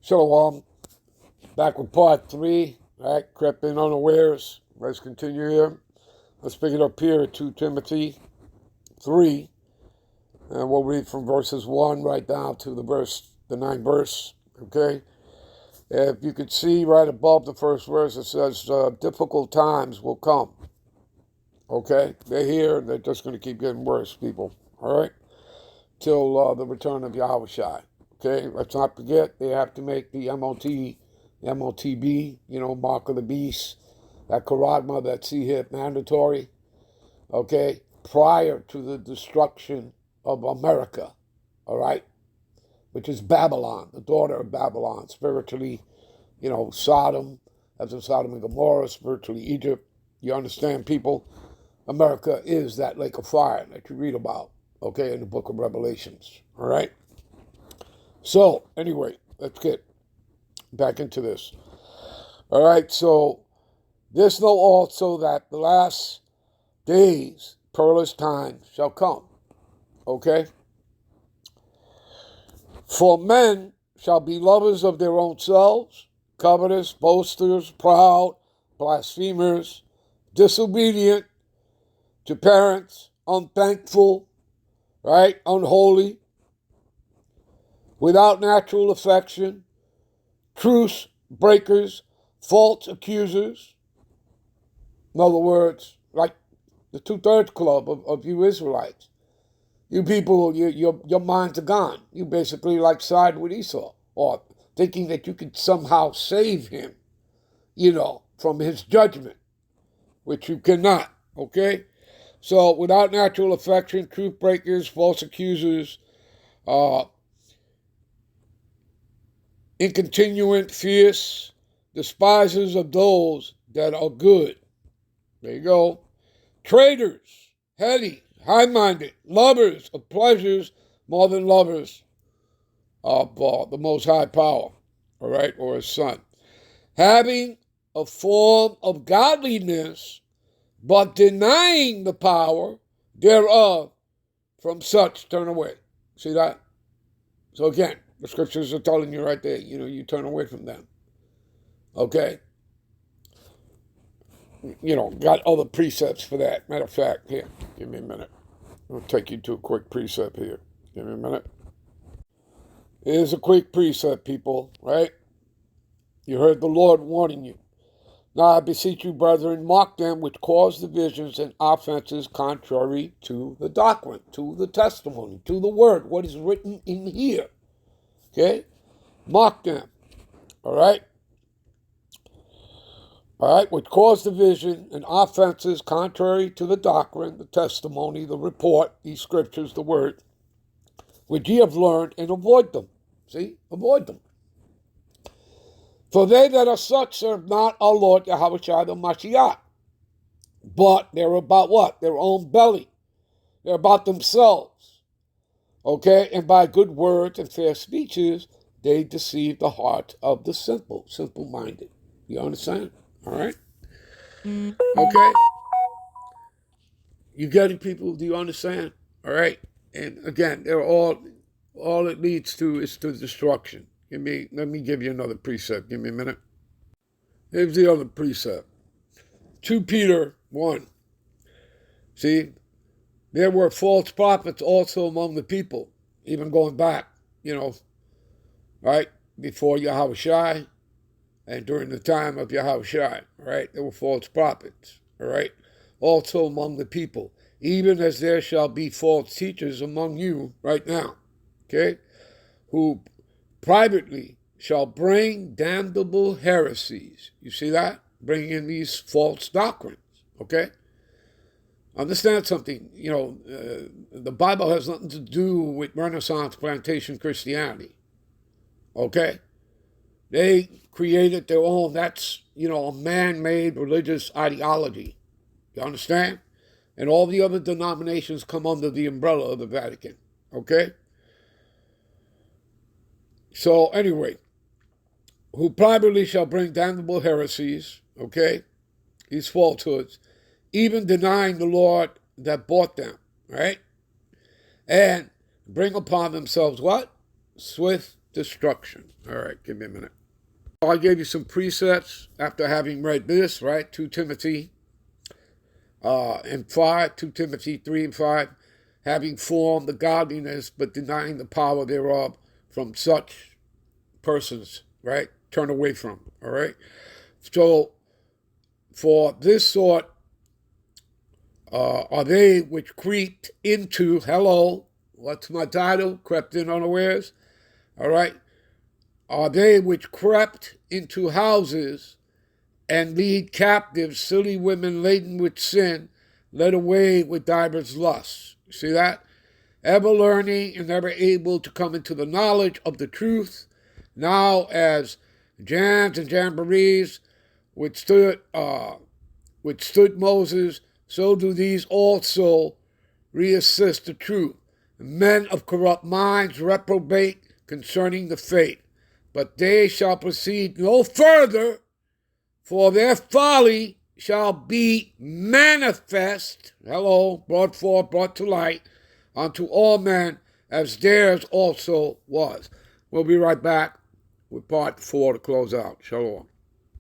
Shalom. Back with part 3. All right, Crept in unawares. Let's continue here. Let's pick it up here at 2 Timothy 3. And we'll read from verses 1 right down to the 9th verse. Okay? If you could see right above the first verse, it says, difficult times will come. Okay? They're here. They're just going to keep getting worse, people. All right? Till the return of Yahushua. Okay, let's not forget they have to make the MOTB, mark of the beast, that Karadma, that Sihip mandatory, okay, prior to the destruction of America, all right, which is Babylon, the daughter of Babylon, spiritually, Sodom, as in Sodom and Gomorrah, spiritually Egypt. You understand, people? America is that lake of fire that you read about, okay, in the book of Revelations, all right? So, anyway, let's get back into this. All right, so this know also that the last days, perilous times shall come. Okay? For men shall be lovers of their own selves, covetous, boasters, proud, blasphemers, disobedient to parents, unthankful, right? Unholy, without natural affection, truce breakers, false accusers. In other words, like the 2/3 club of you Israelites. You people, your minds are gone. You basically side with Esau, or thinking that you could somehow save him, from his judgment, which you cannot, okay? So without natural affection, truth breakers, false accusers, incontinuent, fierce, despisers of those that are good. There you go. Traitors, heady, high-minded, lovers of pleasures more than lovers of the Most High Power, all right, or His Son. Having a form of godliness, but denying the power thereof, from such turn away. See that? So again, the scriptures are telling you right there, you turn away from them. Okay? Got other precepts for that. Matter of fact, here, give me a minute. I'll take you to a quick precept here. Give me a minute. Here's a quick precept, people, right? You heard the Lord warning you. Now I beseech you, brethren, mark them which cause divisions and offenses contrary to the doctrine, to the testimony, to the word, what is written in here. Okay? Mark them. All right? All right, which cause division and offenses contrary to the doctrine, the testimony, the report, these scriptures, the word, which ye have learned, and avoid them. See? Avoid them. For they that are such serve not our Lord Yahushua the Mashiach, but they're about what? Their own belly. They're about themselves. Okay? And by good words and fair speeches, they deceive the heart of the simple-minded. You understand? All right? Okay? You get it, people? Do you understand? All right? And again, they're all it leads to is to destruction. Let me give you another precept. Give me a minute. Here's the other precept. 2 Peter 1. See? There were false prophets also among the people, even going back, right? Before Yahushua and during the time of Yahushua, right? There were false prophets, all right? Also among the people, even as there shall be false teachers among you right now, okay? Who privately shall bring damnable heresies. You see that? Bringing in these false doctrines, okay? Understand something, the Bible has nothing to do with Renaissance plantation Christianity, okay? They created their own, that's, a man-made religious ideology, you understand? And all the other denominations come under the umbrella of the Vatican, okay? So anyway, who privately shall bring damnable heresies, okay? These falsehoods, even denying the Lord that bought them, right? And bring upon themselves what? Swift destruction. All right, give me a minute. I gave you some precepts after having read this, right? 2 Timothy and 5, 2 Timothy 3 and 5, having formed the godliness but denying the power thereof, from such persons, right? Turn away from, all right? So, for this sort are they which crept into, hello, what's my title? Crept in unawares, all right? Are they which crept into houses and lead captive silly women laden with sin, led away with divers lusts. See that? Ever learning and ever able to come into the knowledge of the truth. Now as Jans and Jamborees withstood Moses, so do these also reassist the truth. Men of corrupt minds reprobate concerning the faith, but they shall proceed no further, for their folly shall be manifest, hello, brought forth, brought to light, unto all men, as theirs also was. We'll be right back with part 4 to close out. Shalom.